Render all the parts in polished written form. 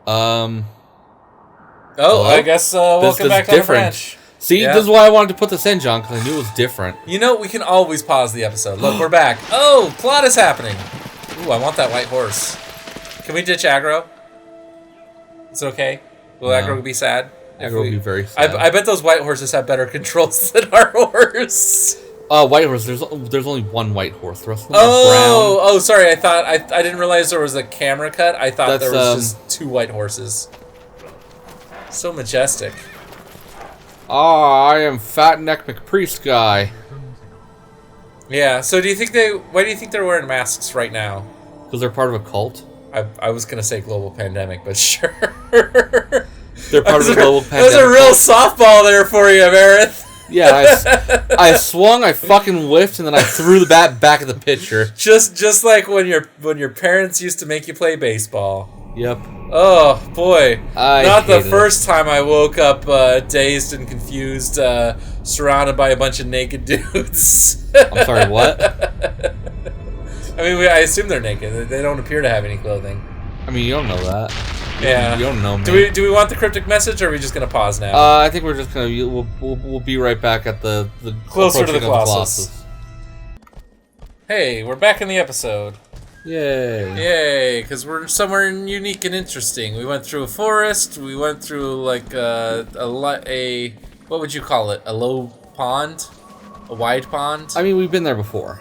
Oh, hello? I guess welcome back on the branch. See, this is why I wanted to put this in, John, because I knew it was different. You know, we can always pause the episode. Look, we're back. Oh, plot is happening. Ooh, I want that white horse. Can we ditch aggro? It's okay. Will aggro be sad? Aggro will be very sad. I bet those white horses have better controls than our horse. White horse. There's only one white horse. The rest of them are brown. Oh, sorry. I didn't realize there was a camera cut. I thought there was just two white horses. So majestic. I am Fat Neck McPriest guy. Yeah. So why do you think they're wearing masks right now? Because they're part of a cult. I was gonna say global pandemic, but sure. They're part of a global pandemic. That was a real softball there for you, Amarith. Yeah, I swung, I fucking whiffed, and then I threw the bat back at the pitcher. Just like when your parents used to make you play baseball. Yep. Oh boy! Not the first it. time I woke up dazed and confused, surrounded by a bunch of naked dudes. I'm sorry, what? I mean, I assume they're naked. They don't appear to have any clothing. I mean, you don't know that. Yeah. You don't know me. Do we want the cryptic message, or are we just gonna pause now? I think we're just gonna we'll be right back at the closer to the Colossus. Hey, we're back in the episode. Yay! Because we're somewhere unique and interesting. We went through a forest. We went through like a what would you call it? A low pond, a wide pond. I mean, we've been there before.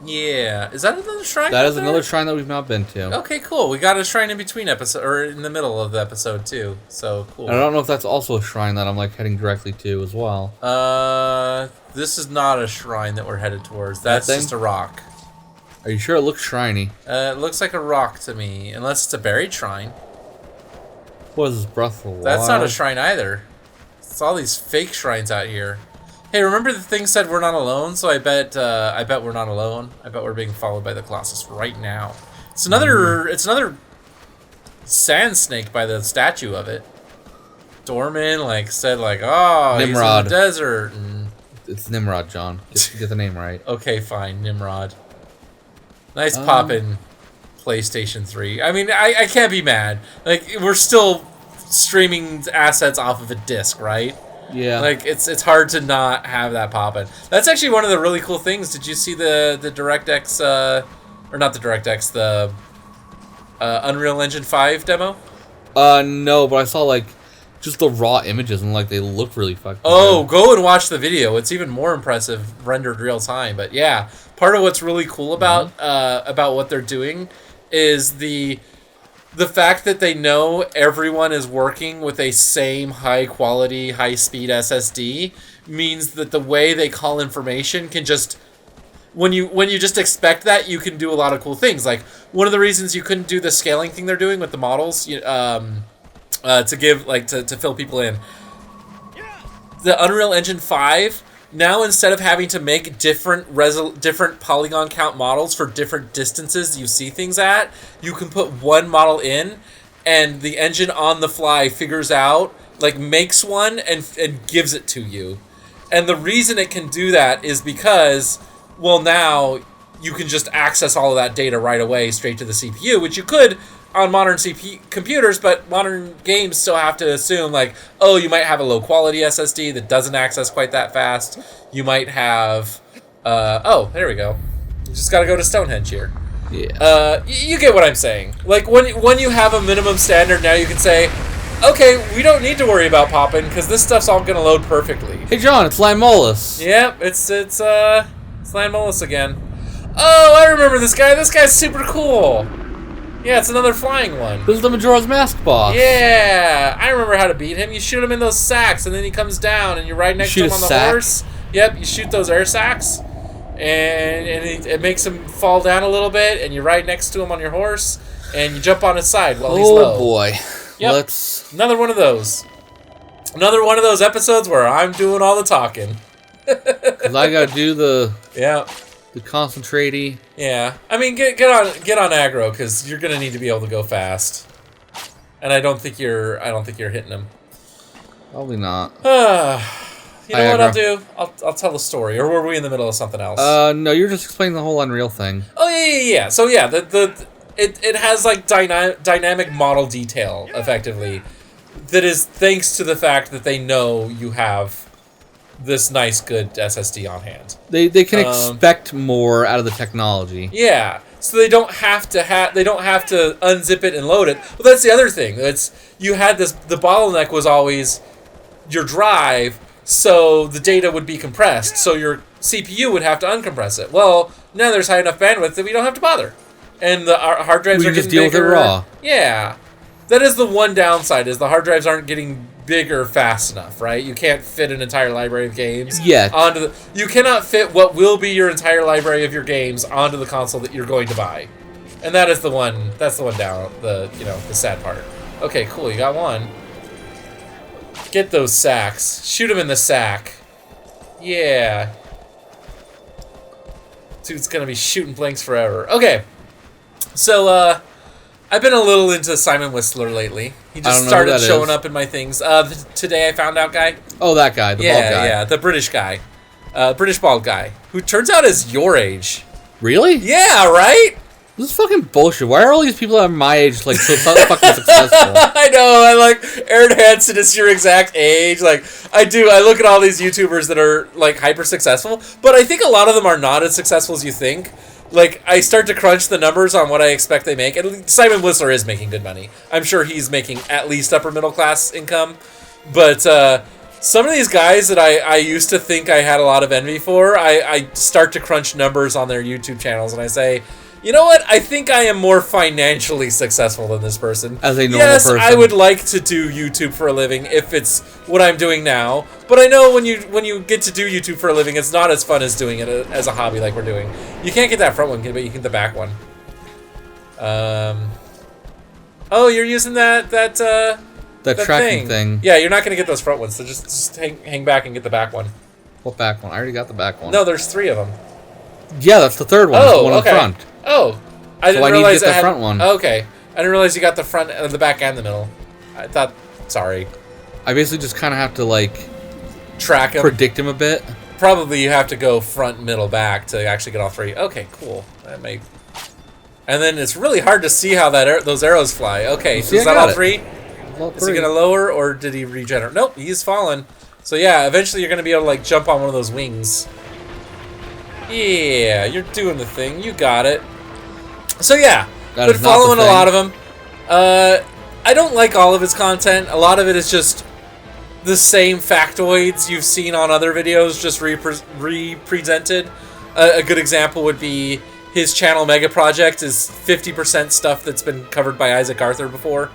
Yeah, is that another shrine? That is another shrine that we've not been to. Okay, cool. We got a shrine in between episode, or in the middle of the episode too. So cool. I don't know if that's also a shrine that I'm like heading directly to as well. This is not a shrine that we're headed towards. That's just a rock. Are you sure it looks shiny? It looks like a rock to me, unless it's a buried shrine. What is this, Breath of the Wild? That's not a shrine either. It's all these fake shrines out here. Hey, remember the thing said we're not alone? So I bet we're not alone. I bet we're being followed by the Colossus right now. It's another sand snake by the statue of it. Dorman said oh, Nimrod. He's in the desert. And... It's Nimrod, John. Get the name right. Okay, fine, Nimrod. Nice poppin' PlayStation 3. I mean, I can't be mad. We're still streaming assets off of a disc, right? Yeah. It's hard to not have that poppin'. That's actually one of the really cool things. Did you see the DirectX, or not the DirectX, the Unreal Engine 5 demo? No, but I saw just the raw images and they look really fucking good. Go and watch the video. It's even more impressive rendered real time. But yeah, part of what's really cool about what they're doing is the fact that they know everyone is working with a same high quality, high speed SSD means that the way they call information can just when you just expect that, you can do a lot of cool things. Like one of the reasons you couldn't do the scaling thing they're doing with the models, to give to fill people in. The Unreal Engine 5 now, instead of having to make different polygon count models for different distances you see things at, you can put one model in, and the engine on the fly figures out, makes one and gives it to you. And the reason it can do that is because, well, now you can just access all of that data right away straight to the CPU, which you could on modern CPU computers, but modern games still have to assume you might have a low quality SSD that doesn't access quite that fast. You might have, there we go. You just got to go to Stonehenge here. Yeah. You get what I'm saying. When you have a minimum standard, now you can say, okay, we don't need to worry about popping because this stuff's all gonna load perfectly. Hey John, it's Limolus. Yep, it's Limolus again. Oh, I remember this guy. This guy's super cool. Yeah, it's another flying one. This is the Majora's Mask boss. Yeah, I remember how to beat him. You shoot him in those sacks, and then he comes down, and you're right next to him on the horse. Yep, you shoot those air sacks, and it makes him fall down a little bit, and you're right next to him on your horse, and you jump on his side while he's low. Oh boy. Yep. Another one of those. Another one of those episodes where I'm doing all the talking. 'Cause I gotta do the concentrate-y. Yeah, I mean, get on aggro because you're gonna need to be able to go fast, and I don't think you're hitting him. Probably not. You know what I'll do? I'll tell the story, or were we in the middle of something else? No, you're just explaining the whole Unreal thing. Oh yeah. So yeah, it has like dynamic model detail effectively. That is thanks to the fact that they know you have this nice, good SSD on hand. They can expect more out of the technology. Yeah, so they don't have to unzip it and load it. Well, that's the other thing. You had this. The bottleneck was always your drive, so the data would be compressed. So your CPU would have to uncompress it. Well, now there's high enough bandwidth that we don't have to bother, and our hard drives we are just getting deal bigger. with it raw. Yeah. That is the one downside, is the hard drives aren't getting bigger fast enough, right? You can't fit an entire library of games onto you cannot fit what will be your entire library of your games onto the console that you're going to buy. And that's the one down, the sad part. Okay, cool, you got one. Get those sacks. Shoot him in the sack. Yeah. Dude's gonna be shooting blanks forever. Okay. So, I've been a little into Simon Whistler lately. He just started showing up in my things. Today I Found Out guy. Oh, that guy, the bald guy. Yeah, the British guy. British bald guy. Who turns out is your age. Really? Yeah, right? This is fucking bullshit. Why are all these people that are my age, like, so fucking successful? I know, I like, Aaron Hansen is your exact age. Like, I look at all these YouTubers that are, like, hyper successful, but I think a lot of them are not as successful as you think. Like, I start to crunch the numbers on what I expect they make. And Simon Whistler is making good money. I'm sure he's making at least upper middle class income. But some of these guys that I used to think I had a lot of envy for, I start to crunch numbers on their YouTube channels. And I say, you know what? I think I am more financially successful than this person. As a normal person. Yes, I would like to do YouTube for a living if it's what I'm doing now. But I know when you get to do YouTube for a living, it's not as fun as doing it as a hobby like we're doing. You can't get that front one, but you can get the back one. Oh, you're using that tracking thing. Yeah, you're not going to get those front ones, so just hang back and get the back one. What back one? I already got the back one. No, there's 3 of them. Yeah, that's the third one. Oh, the one okay. in front. Oh, I didn't I realize need to get the front one. Okay, I didn't realize you got the front, the back, and the middle. I thought. Sorry. I basically just kind of have to like track him, predict him a bit. Probably you have to go front, middle, back to actually get all 3. Okay, cool. That may. And then it's really hard to see how those arrows fly. Okay, so is that all 3? Is he gonna lower or did he regenerate? Nope, he's fallen. So yeah, eventually you're gonna be able to like jump on one of those wings. Yeah, you're doing the thing. You got it. So yeah, been following a lot of him. I don't like all of his content. A lot of it is just the same factoids you've seen on other videos, just represented. A good example would be his channel Mega Project is 50% stuff that's been covered by Isaac Arthur before.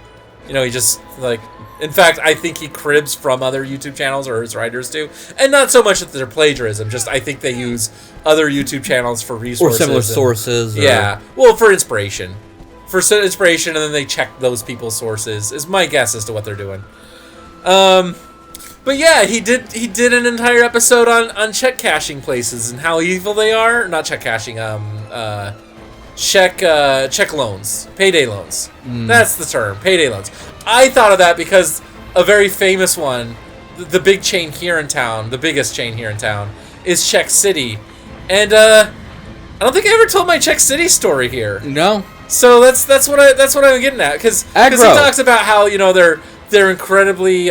You know, he just, like... In fact, I think he cribs from other YouTube channels, or his writers do. And not so much that they're plagiarism, just I think they use other YouTube channels for resources. Or similar sources. Yeah. Well, for inspiration. For inspiration, and then they check those people's sources, is my guess as to what they're doing. But yeah, he did an entire episode on check cashing places and how evil they are. Not check cashing, check loans. Payday loans. That's the term. Payday loans. I thought of that because a very famous one, the big chain here in town, the biggest chain here in town, is Check City. And I don't think I ever told my Check City story here. No. So that's what I'm getting at, because he talks about how, you know, they're incredibly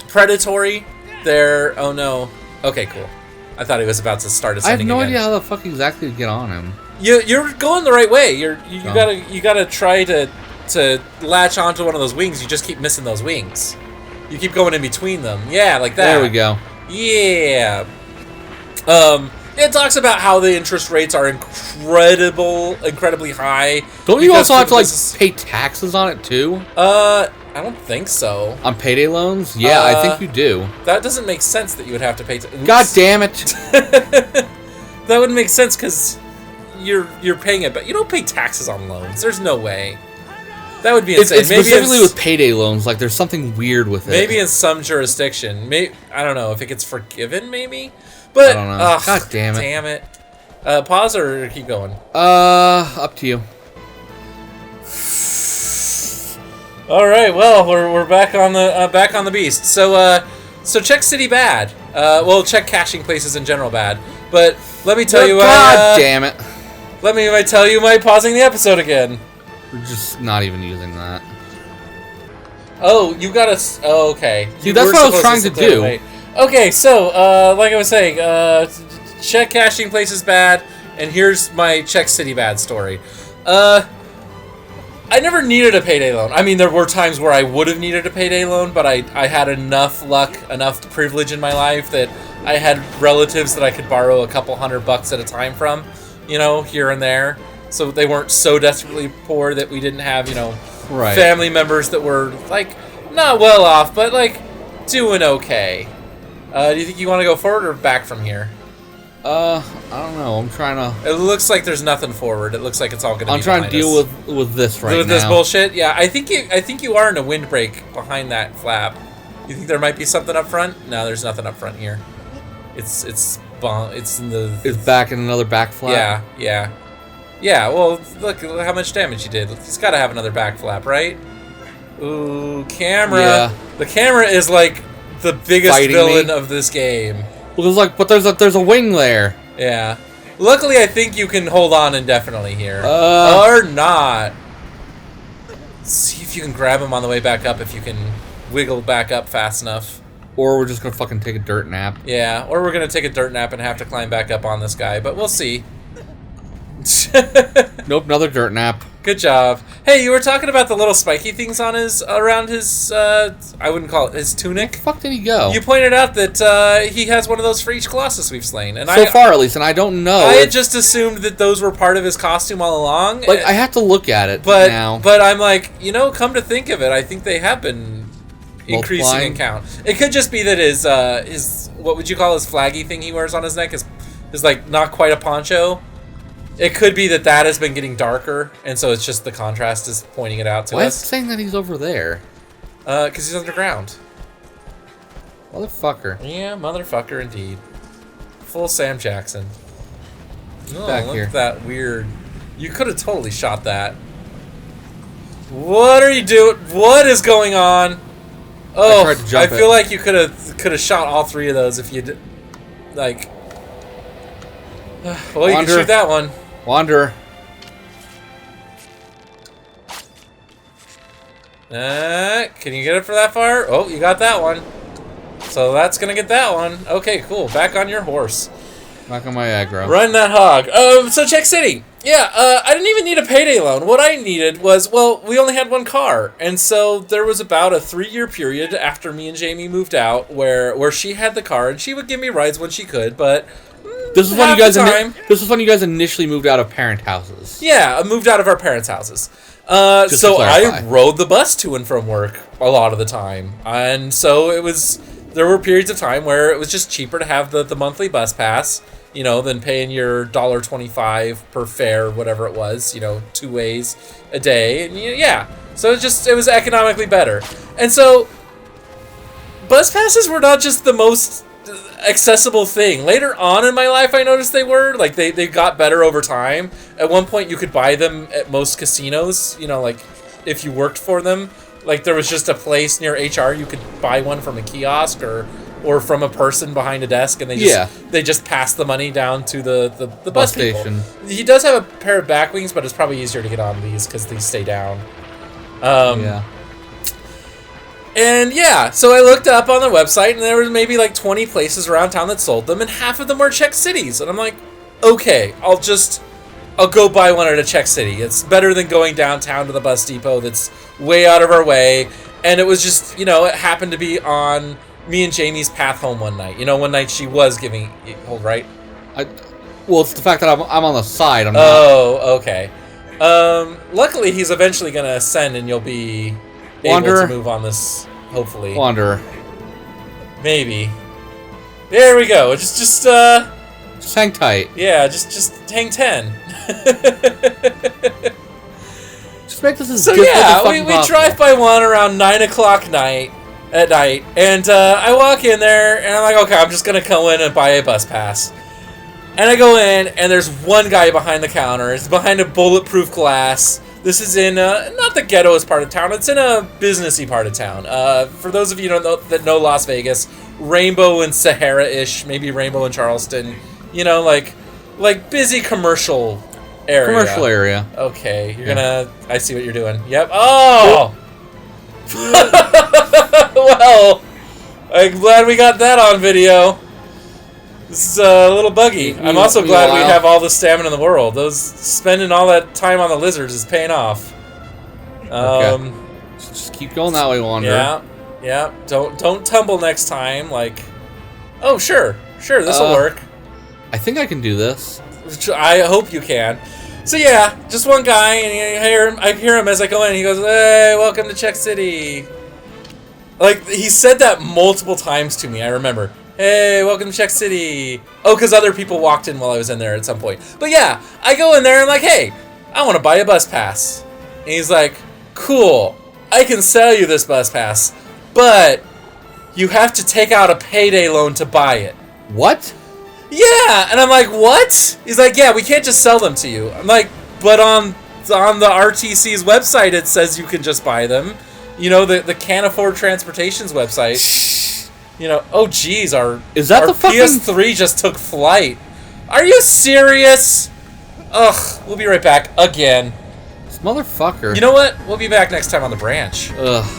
predatory. They're oh no. Okay, cool. I thought he was about to start ascending again. I have no idea how the fuck exactly to get on him. You're going the right way. You gotta try to latch onto one of those wings. You just keep missing those wings. You keep going in between them. Yeah, like that. There we go. Yeah. It talks about how the interest rates are incredibly high. Don't you also have to like pay taxes on it too? I don't think so. On payday loans? Yeah, I think you do. That doesn't make sense that you would have to pay. God damn it! That wouldn't make sense because you're paying it, but you don't pay taxes on loans. There's no way. That would be insane. It's specifically with payday loans, like there's something weird with it. Maybe in some jurisdiction. I don't know if it gets forgiven. Maybe, but I don't know. God damn it! Damn it! Pause or keep going. Up to you. All right. Well, we're back on the beast. So Check City bad. Well, check cashing places in general bad. But let me tell you, God damn it! Let me tell you my pausing the episode again. We're just not even using that. Oh, you gotta... Oh, okay. See, that's what I was trying to do. Okay, so, like I was saying, check cashing place is bad, and here's my check city bad story. I never needed a payday loan. I mean, there were times where I would have needed a payday loan, but I had enough luck, enough privilege in my life that I had relatives that I could borrow a couple $100 at a time from, you know, here and there. So they weren't so desperately poor that we didn't have, you know, family members that were, like, not well off, but, like, doing okay. Do you think you want to go forward or back from here? I don't know. I'm trying to... It looks like there's nothing forward. It looks like it's all going to be I'm trying to deal with this right now. With this bullshit? Yeah, I think you are in a windbreak behind that flap. You think there might be something up front? No, there's nothing up front here. It's in the... It's back in another back flap? Yeah. Yeah, well, look how much damage he did. He's got to have another back flap, right? Ooh, camera. Yeah. The camera is like the biggest villain of this game. Well, there's a wing there. Yeah. Luckily, I think you can hold on indefinitely here. Or not. See if you can grab him on the way back up, if you can wiggle back up fast enough. Or we're just going to fucking take a dirt nap. Yeah, or we're going to take a dirt nap and have to climb back up on this guy, but we'll see. Nope, another dirt nap. Good job. Hey, you were talking about the little spiky things on around his, I wouldn't call it his tunic. Where the fuck did he go? You pointed out that he has one of those for each Colossus we've slain. And so far, at least, and I don't know. I had just assumed that those were part of his costume all along. Like, I have to look at it now. But I'm like, you know, come to think of it, I think they have been increasing in count. It could just be that his what would you call his flaggy thing he wears on his neck is like not quite a poncho. It could be that has been getting darker, and so it's just the contrast is pointing it out to us. Why is it saying that he's over there? Because he's underground. Motherfucker. Yeah, motherfucker indeed. Full Sam Jackson. Oh, back look here. at that weird... You could have totally shot that. What are you doing? What is going on? Oh, I feel like you could have shot all three of those if you did... Like... Well, you can shoot that one. Wander. Can you get it for that far? Oh, you got that one. So that's gonna get that one. Okay, cool. Back on your horse. Back on my aggro. Run that hog. So check city. Yeah, I didn't even need a payday loan. What I needed was, well, we only had one car. And so there was about a 3-year period after me and Jamie moved out where she had the car and she would give me rides when she could, but... This is when you guys initially moved out of parent houses. Yeah, I moved out of our parents' houses. So I rode the bus to and from work a lot of the time. And so there were periods of time where it was just cheaper to have the monthly bus pass, you know, than paying your $1.25 per fare, whatever it was, you know, 2 ways a day. And yeah, so it was economically better. And so bus passes were not just the most accessible thing. Later on in my life, I noticed they were. Like, they got better over time. At one point, you could buy them at most casinos, you know, like, if you worked for them. Like, there was just a place near HR, you could buy one from a kiosk or from a person behind a desk, and they just pass the money down to the bus station. He does have a pair of back wings, but it's probably easier to get on these because these stay down. Yeah. And yeah, so I looked up on the website, and there was maybe like 20 places around town that sold them, and half of them were Czech cities. And I'm like, okay, I'll go buy one at a Czech city. It's better than going downtown to the bus depot that's way out of our way. And it was just, you know, it happened to be on me and Jamie's path home one night. You know, one night she was giving... Hold, right? Well, it's the fact that I'm on the side. I'm not... Oh, okay. Luckily, he's eventually going to ascend, and you'll be... able to move on this, hopefully. Wanderer. Maybe. There we go. Just hang tight. Yeah, just hang 10. Just make this as so yeah, we drive by one around 9 o'clock at night, and I walk in there, and I'm like, okay, I'm just gonna go in and buy a bus pass. And I go in, and there's one guy behind the counter. It's behind a bulletproof glass. This is in, not the ghettoest part of town, it's in a businessy part of town. For those of you that know Las Vegas, Rainbow and Sahara-ish, maybe Rainbow and Charleston, you know, like busy commercial area. Commercial area. Okay, you're gonna... I see what you're doing. Yep. Oh! Well, I'm glad we got that on video. This is a little buggy. I'm also glad we have all the stamina in the world. Spending all that time on the lizards is paying off. Okay. Just keep going that way, Wanderer. Yeah. Don't tumble next time. Like, oh sure, this will work. I think I can do this. I hope you can. So yeah, just one guy, and I hear him as I go in. He goes, "Hey, welcome to Czech City." Like, he said that multiple times to me. I remember. Hey, welcome to Czech City. Oh, because other people walked in while I was in there at some point. But yeah, I go in there and I'm like, hey, I want to buy a bus pass. And he's like, cool, I can sell you this bus pass, but you have to take out a Payday loan to buy it. What? Yeah, and I'm like, what? He's like, yeah, we can't just sell them to you. I'm like, but on the RTC's website it says you can just buy them. You know, the Can't Afford Transportation's website. You know, oh geez, our PS3 just took flight. Are you serious? Ugh, we'll be right back again. This motherfucker. You know what? We'll be back next time on The Branch. Ugh.